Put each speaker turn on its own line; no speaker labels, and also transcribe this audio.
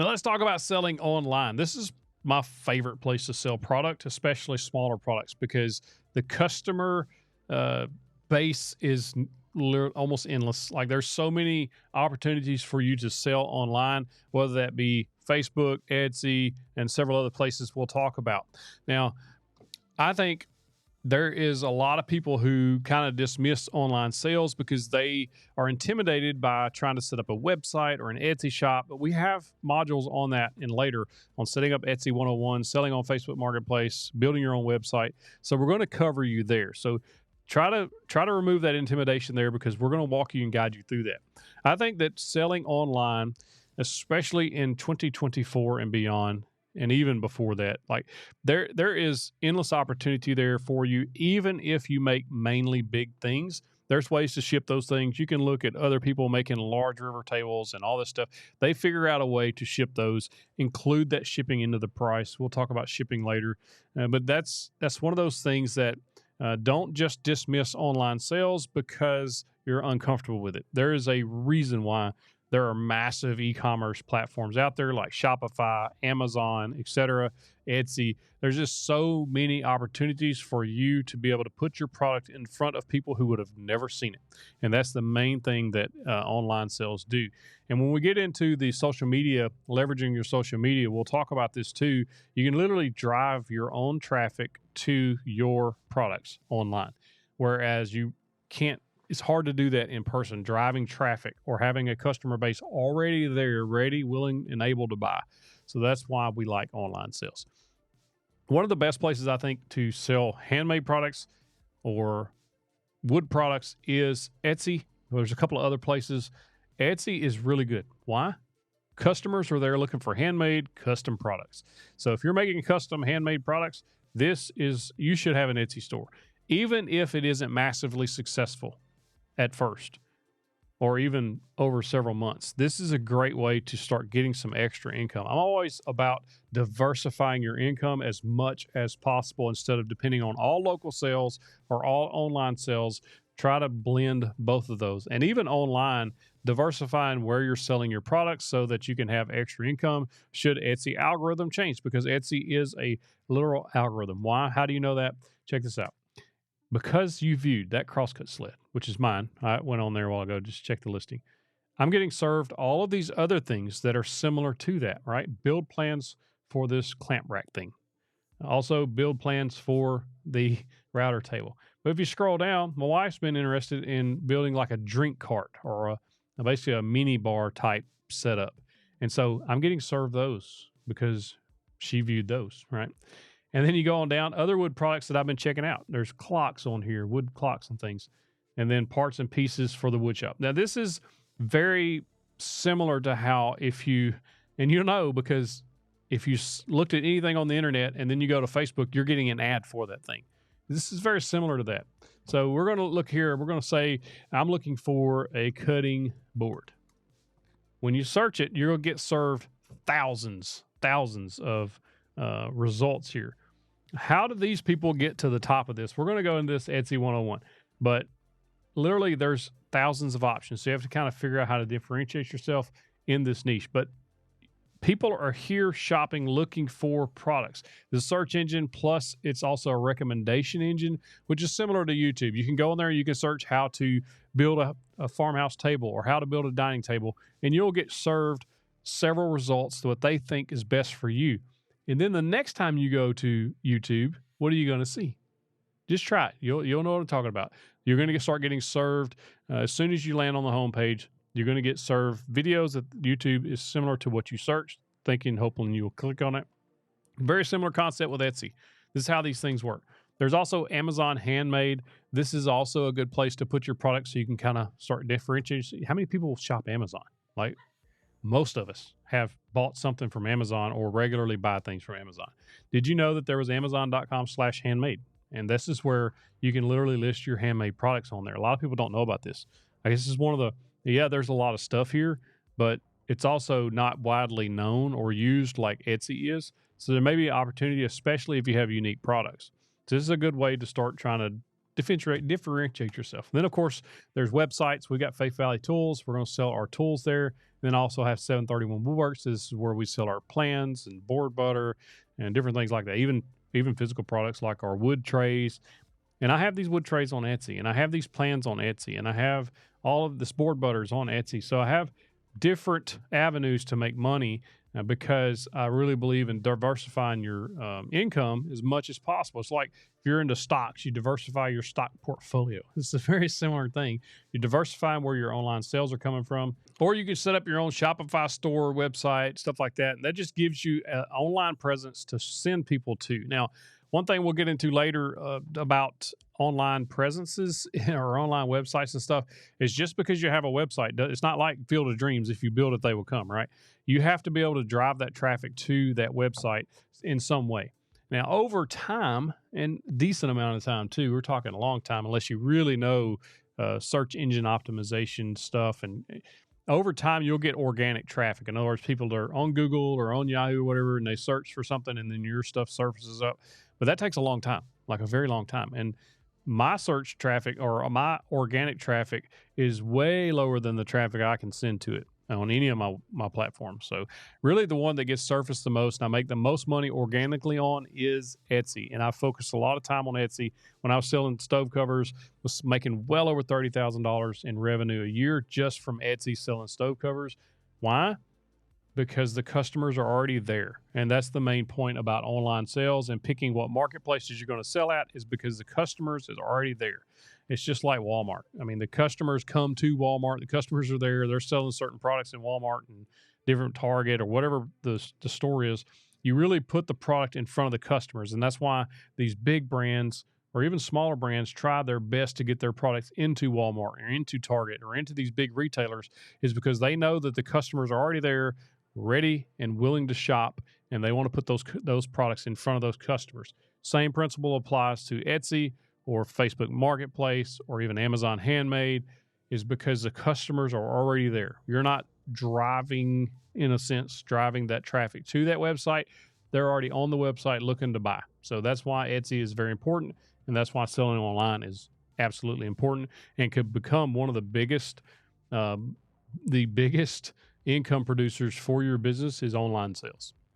Now let's talk about selling online. This is my favorite place to sell product, especially smaller products, because the customer uh, base is almost endless. Like there's so many opportunities for you to sell online, whether that be Facebook, Etsy, and several other places we'll talk about. Now, I think there is a lot of people who kind of dismiss online sales because they are intimidated by trying to set up a website or an Etsy shop. But we have modules on that and later on setting up Etsy 101, selling on Facebook Marketplace, building your own website. So we're going to cover you there. So try to remove that intimidation there, because we're going to walk you and guide you through that. I think that selling online, especially in 2024 and beyond, and even before that, like there is endless opportunity there for you. Even if you make mainly big things, there's ways to ship those things. You can look at other people making large river tables and all this stuff. They figure out a way to ship those, include that shipping into the price. We'll talk about shipping later, but that's one of those things that don't just dismiss online sales because you're uncomfortable with it. There is a reason why there are massive e-commerce platforms out there like Shopify, Amazon, etc., Etsy. There's just so many opportunities for you to be able to put your product in front of people who would have never seen it. And that's the main thing that online sales do. And when we get into the social media, leveraging your social media, we'll talk about this too. You can literally drive your own traffic to your products online, whereas you can't. It's hard to do that in person, driving traffic or having a customer base already there, ready, willing, and able to buy. So that's why we like online sales. One of the best places I think to sell handmade products or wood products is Etsy. There's a couple of other places. Etsy is really good. Why? Customers are there looking for handmade, custom products. So if you're making custom handmade products, you should have an Etsy store, even if it isn't massively successful at first, or even over several months. This is a great way to start getting some extra income. I'm always about diversifying your income as much as possible instead of depending on all local sales or all online sales. Try to blend both of those. And even online, diversifying where you're selling your products so that you can have extra income should Etsy algorithm change, because Etsy is a literal algorithm. Why? How do you know that? Check this out. Because you viewed that crosscut sled, which is mine, I went on there a while ago, just check the listing. I'm getting served all of these other things that are similar to that, right? Build plans for this clamp rack thing. Also, build plans for the router table. But if you scroll down, my wife's been interested in building like a drink cart or basically a mini bar type setup. And so I'm getting served those because she viewed those, right? And then you go on down, other wood products that I've been checking out. There's clocks on here, wood clocks and things, and then parts and pieces for the wood shop. Now, this is very similar to how and you'll know because if you looked at anything on the internet and then you go to Facebook, you're getting an ad for that thing. This is very similar to that. So we're going to look here. We're going to say, I'm looking for a cutting board. When you search it, you're going to get served thousands of results here. How do these people get to the top of this? We're going to go into this Etsy 101, but literally there's thousands of options. So you have to kind of figure out how to differentiate yourself in this niche. But people are here shopping, looking for products. The search engine, plus it's also a recommendation engine, which is similar to YouTube. You can go in there, you can search how to build a farmhouse table or how to build a dining table, and you'll get served several results to what they think is best for you. And then the next time you go to YouTube, what are you going to see? Just try it. You'll know what I'm talking about. You're going to start getting served as soon as you land on the homepage. You're going to get served videos that YouTube is similar to what you searched, hoping you will click on it. Very similar concept with Etsy. This is how these things work. There's also Amazon Handmade. This is also a good place to put your products so you can kind of start differentiating. How many people shop Amazon? Like, most of us have bought something from Amazon or regularly buy things from Amazon. Did you know that there was Amazon.com/handmade? And this is where you can literally list your handmade products on there. A lot of people don't know about this. I guess this is one of there's a lot of stuff here, but it's also not widely known or used like Etsy is. So there may be an opportunity, especially if you have unique products. So this is a good way to start trying to differentiate yourself. Then, of course, there's websites. We got Faith Valley Tools. We're going to sell our tools there. Then also have 731 Woodworks. This is where we sell our plans and board butter and different things like that. Even physical products like our wood trays. And I have these wood trays on Etsy, and I have these plans on Etsy, and I have all of this board butters on Etsy. So I have different avenues to make money because I really believe in diversifying your income as much as possible. It's like if you're into stocks, you diversify your stock portfolio. It's a very similar thing. You diversify where your online sales are coming from, or you can set up your own Shopify store, website, stuff like that. And that just gives you an online presence to send people to. Now, one thing we'll get into later about online presences or online websites and stuff is just because you have a website, it's not like Field of Dreams. If you build it, they will come, right? You have to be able to drive that traffic to that website in some way. Now, over time, and decent amount of time too, we're talking a long time, unless you really know search engine optimization stuff. And over time, you'll get organic traffic. In other words, people that are on Google or on Yahoo or whatever, and they search for something, and then your stuff surfaces up. But that takes a long time, like a very long time. And my search traffic or my organic traffic is way lower than the traffic I can send to it on any of my platforms. So really the one that gets surfaced the most and I make the most money organically on is Etsy. And I focused a lot of time on Etsy. When I was selling stove covers, was making well over $30,000 in revenue a year just from Etsy selling stove covers. Why? Because the customers are already there. And that's the main point about online sales and picking what marketplaces you're going to sell at is because the customers is already there. It's just like Walmart. I mean, the customers come to Walmart. The customers are there. They're selling certain products in Walmart and different Target or whatever the store is. You really put the product in front of the customers. And that's why these big brands or even smaller brands try their best to get their products into Walmart or into Target or into these big retailers is because they know that the customers are already there, ready and willing to shop, and they want to put those products in front of those customers. Same principle applies to Etsy or Facebook Marketplace or even Amazon Handmade is because the customers are already there. You're not driving that traffic to that website. They're already on the website looking to buy. So that's why Etsy is very important, and that's why selling online is absolutely important and could become one of the biggest income producers for your business is online sales.